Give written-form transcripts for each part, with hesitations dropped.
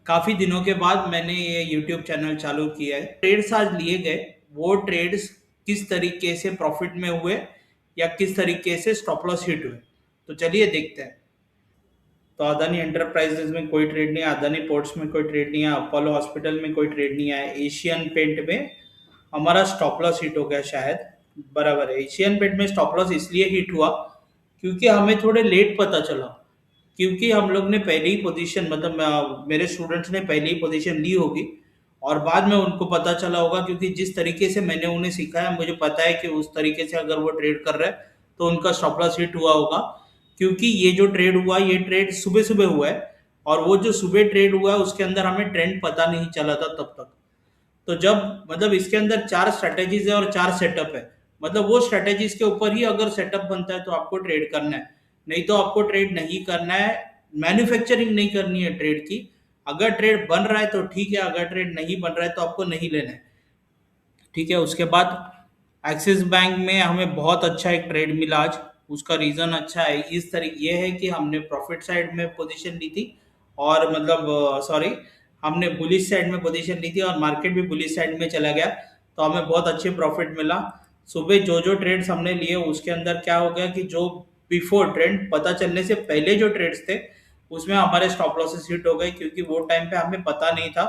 काफ़ी दिनों के बाद मैंने ये यूट्यूब चैनल चालू किया है। ट्रेड्स आज लिए गए, वो ट्रेड्स किस तरीके से प्रॉफिट में हुए या किस तरीके से स्टॉप लॉस हिट हुए। तो चलिए देखते हैं। तो अदानी एंटरप्राइजेज में कोई ट्रेड नहीं है, अदानी पोर्ट्स में कोई ट्रेड नहीं है, अपोलो हॉस्पिटल में कोई ट्रेड नहीं है, एशियन पेंट में हमारा स्टॉप लॉस हिट हो गया शायद। बराबर है, एशियन पेंट में स्टॉप लॉस इसलिए हिट हुआ क्योंकि हमें थोड़े लेट पता चला, क्योंकि हम लोग ने पहले ही पोजीशन मतलब मेरे स्टूडेंट्स ने पहले ही पोजीशन ली होगी और बाद में उनको पता चला होगा, क्योंकि जिस तरीके से मैंने उन्हें सिखाया मुझे पता है कि उस तरीके से अगर वो ट्रेड कर रहे हैं तो उनका स्टॉप लॉस हिट हुआ होगा। क्योंकि ये जो ट्रेड हुआ ये ट्रेड सुबह सुबह हुआ है और वो जो सुबह ट्रेड हुआ है उसके अंदर हमें ट्रेंड पता नहीं चला था तब तक। तो जब मतलब इसके अंदर 4 स्ट्रैटेजीज है और 4 सेटअप है, मतलब वो स्ट्रैटेजीज के ऊपर ही अगर सेटअप बनता है तो आपको ट्रेड करना है, नहीं तो आपको ट्रेड नहीं करना है। मैन्युफैक्चरिंग नहीं करनी है ट्रेड की। अगर ट्रेड बन रहा है तो ठीक है, अगर ट्रेड नहीं बन रहा है तो आपको नहीं लेना है। ठीक है, उसके बाद एक्सिस बैंक में हमें बहुत अच्छा एक ट्रेड मिला आज। उसका रीज़न अच्छा है, इस तरीके ये है कि हमने प्रॉफिट साइड में पोजीशन ली थी और मतलब सॉरी, हमने बुलिश साइड में पोजीशन ली थी और मार्केट भी बुलिश साइड में चला गया, तो हमें बहुत अच्छे प्रॉफिट मिला। सुबह जो जो ट्रेड्स हमने लिए उसके अंदर क्या हो गया कि जो बिफोर ट्रेंड पता चलने से पहले जो ट्रेड्स थे उसमें हमारे स्टॉप लॉसेस हिट हो गए, क्योंकि वो टाइम पे हमें पता नहीं था।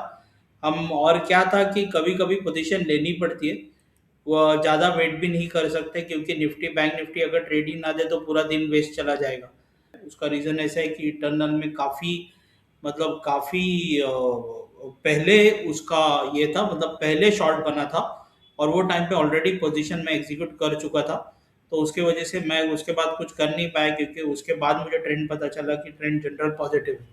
हम और क्या था कि कभी कभी पोजीशन लेनी पड़ती है, वो ज़्यादा वेट भी नहीं कर सकते, क्योंकि निफ्टी बैंक निफ्टी अगर ट्रेडिंग ना दे तो पूरा दिन वेस्ट चला जाएगा। उसका रीज़न ऐसा है कि इंटरनल में काफ़ी मतलब काफ़ी पहले उसका ये था, मतलब पहले शॉर्ट बना था और वो टाइम पे ऑलरेडी पोजीशन में एग्जीक्यूट कर चुका था। तो उसके वजह से मैं उसके बाद कुछ कर नहीं पाया, क्योंकि उसके बाद मुझे ट्रेंड पता चला कि ट्रेंड जनरल पॉजिटिव है।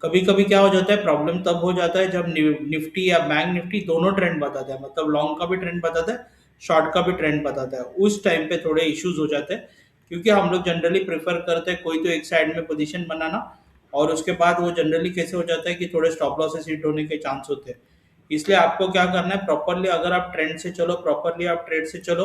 कभी कभी क्या हो जाता है, प्रॉब्लम तब हो जाता है जब निफ्टी या बैंक निफ्टी दोनों ट्रेंड बताता है, मतलब लॉन्ग का भी ट्रेंड बताता है, शॉर्ट का भी ट्रेंड बताता है। उस टाइम पे थोड़े इश्यूज हो जाते हैं, क्योंकि हम लोग जनरली प्रेफर करते हैं कोई तो एक साइड में पोजीशन बनाना, और उसके बाद वो जनरली कैसे हो जाता है कि थोड़े स्टॉप लॉसेस हिट होने के चांस होते हैं। इसलिए आपको क्या करना है, प्रॉपरली अगर आप ट्रेंड से चलो, प्रॉपरली आप ट्रेड से चलो,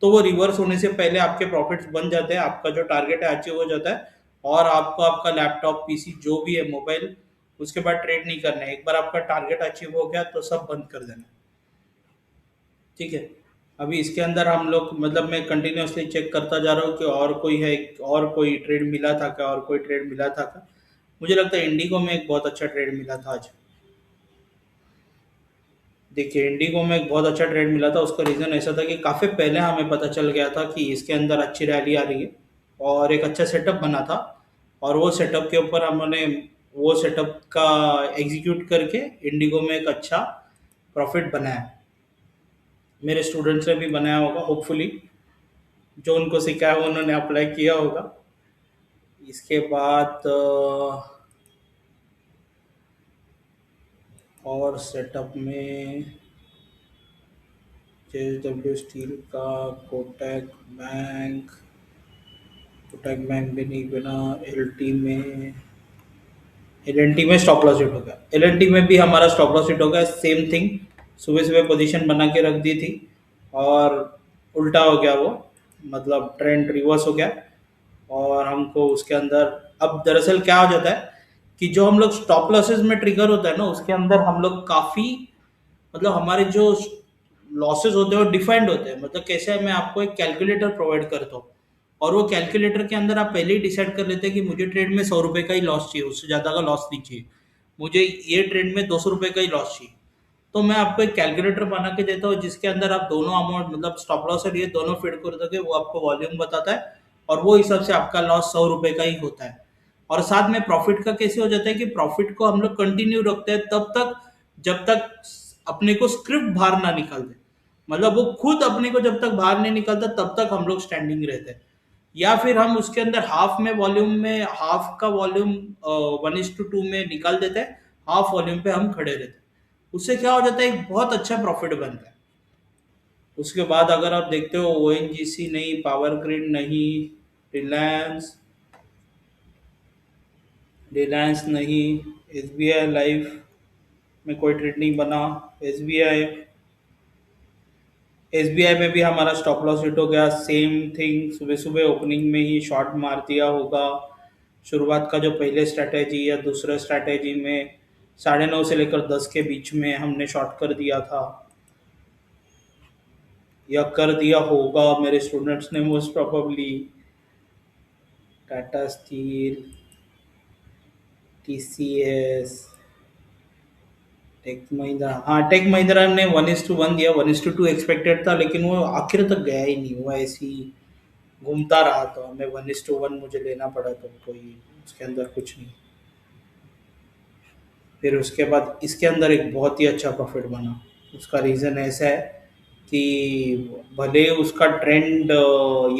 तो वो रिवर्स होने से पहले आपके प्रॉफिट्स बन जाते हैं, आपका जो टारगेट है अचीव हो जाता है, और आपको आपका लैपटॉप पीसी जो भी है मोबाइल, उसके बाद ट्रेड नहीं करना है। एक बार आपका टारगेट अचीव हो गया तो सब बंद कर देना। ठीक है, अभी इसके अंदर हम लोग मतलब मैं कंटिन्यूअसली चेक करता जा रहा हूँ कि और कोई है, और कोई ट्रेड मिला था क्या, और कोई ट्रेड मिला था क्या। मुझे लगता है इंडिगो में एक बहुत अच्छा ट्रेड मिला था आज। देखिए, इंडिगो में एक बहुत अच्छा ट्रेड मिला था। उसका रीज़न ऐसा था कि काफ़ी पहले हमें पता चल गया था कि इसके अंदर अच्छी रैली आ रही है और एक अच्छा सेटअप बना था, और वो सेटअप के ऊपर हमने वो सेटअप का एग्जीक्यूट करके इंडिगो में एक अच्छा प्रॉफिट बनाया। मेरे स्टूडेंट्स ने भी बनाया होगा होपफुली, जो उनको सिखाया है उन्होंने अप्लाई किया होगा। इसके बाद और सेटअप में JSW स्टील का, कोटक बैंक, कोटक बैंक भी नहीं बना। LT में, LNT में स्टॉप लॉस हिट हो गया। LNT में भी हमारा स्टॉप लॉस हिट हो गया, सेम थिंग। सुबह सुबह पोजीशन बना के रख दी थी और उल्टा हो गया वो, मतलब ट्रेंड रिवर्स हो गया। और हमको उसके अंदर अब दरअसल क्या हो जाता है कि जो हम लोग स्टॉप लॉसेस में ट्रिगर होता है ना, उसके अंदर हम लोग काफ़ी मतलब हमारे जो लॉसेस होते हैं वो डिफाइंड होते हैं। मतलब कैसे है, मैं आपको एक कैलकुलेटर प्रोवाइड करता हूँ और वो कैलकुलेटर के अंदर आप पहले ही डिसाइड कर लेते हैं कि मुझे ट्रेड में 100 रुपये का ही लॉस चाहिए, उससे ज़्यादा का लॉस नहीं चाहिए, मुझे ये ट्रेड में 200 रुपये का ही लॉस चाहिए। तो मैं आपको एक कैलकुलेटर बना के देता हूँ जिसके अंदर आप दोनों अमाउंट मतलब स्टॉप लॉस और ये दोनों फिट कर दोगे, वो आपको वॉल्यूम बताता है और वो हिसाब से आपका लॉस 100 रुपये का ही होता है। और साथ में प्रॉफिट का कैसे हो जाता है कि प्रॉफिट को हम लोग कंटिन्यू रखते हैं तब तक जब तक अपने को स्क्रिप्ट बाहर ना निकाल दे, मतलब वो खुद अपने को जब तक बाहर नहीं निकलता तब तक हम लोग स्टैंडिंग रहते हैं। या फिर हम उसके अंदर हाफ में वॉल्यूम में हाफ का वॉल्यूम 1:2 में निकाल देते हैं, हाफ वॉल्यूम पे हम खड़े रहते हैं। उससे क्या हो जाता है, एक बहुत अच्छा प्रॉफिट बनता है। उसके बाद अगर आप देखते हो ONGC नहीं, पावर ग्रिड नहीं, रिलायंस रिलायंस नहीं, SBI लाइफ में कोई ट्रेड नहीं बना। SBI SBI में भी हमारा स्टॉप लॉस हिट हो गया, सेम थिंग, सुबह सुबह ओपनिंग में ही शॉर्ट मार दिया होगा। शुरुआत का जो पहले स्ट्रैटेजी या दूसरे स्ट्रैटेजी में 9:30 से लेकर 10 के बीच में हमने शॉर्ट कर दिया था, या कर दिया होगा मेरे स्टूडेंट्स ने most probably. Tata steel, TCS, tech Mahindra, हाँ टेक महिंद्रा ने 1:1 दिया, 1:2 एक्सपेक्टेड था, लेकिन वो आखिर तक गया ही नहीं, वो ऐसे ही घूमता रहा, तो हमें 1:1 मुझे लेना पड़ा, तो कोई उसके अंदर कुछ नहीं। फिर उसके बाद इसके अंदर एक बहुत ही अच्छा प्रॉफिट बना। उसका रीज़न ऐसा है कि भले उसका ट्रेंड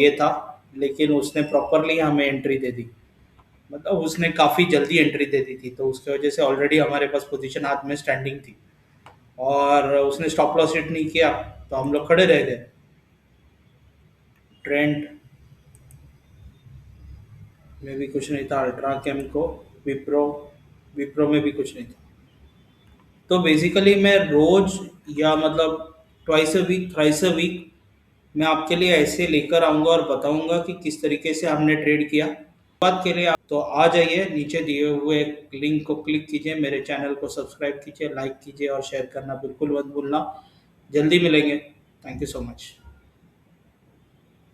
ये था, लेकिन उसने प्रॉपरली हमें एंट्री दे दी, मतलब उसने काफ़ी जल्दी एंट्री दे दी थी, तो उसकी वजह से ऑलरेडी हमारे पास पोजीशन हाथ में स्टैंडिंग थी, और उसने स्टॉप लॉस हिट नहीं किया, तो हम लोग खड़े रह गए। ट्रेंड में भी कुछ नहीं था, अल्ट्रा केम को, विप्रो, विप्रो में भी कुछ नहीं था। तो बेसिकली मैं रोज, या मतलब twice a week, thrice a week, मैं आपके लिए ऐसे लेकर आऊँगा और बताऊँगा कि किस तरीके से हमने ट्रेड किया। बात के लिए आप तो आ जाइए, नीचे दिए हुए लिंक को क्लिक कीजिए, मेरे चैनल को सब्सक्राइब कीजिए, लाइक कीजिए और शेयर करना बिल्कुल मत भूलना। जल्दी मिलेंगे। Thank you so much.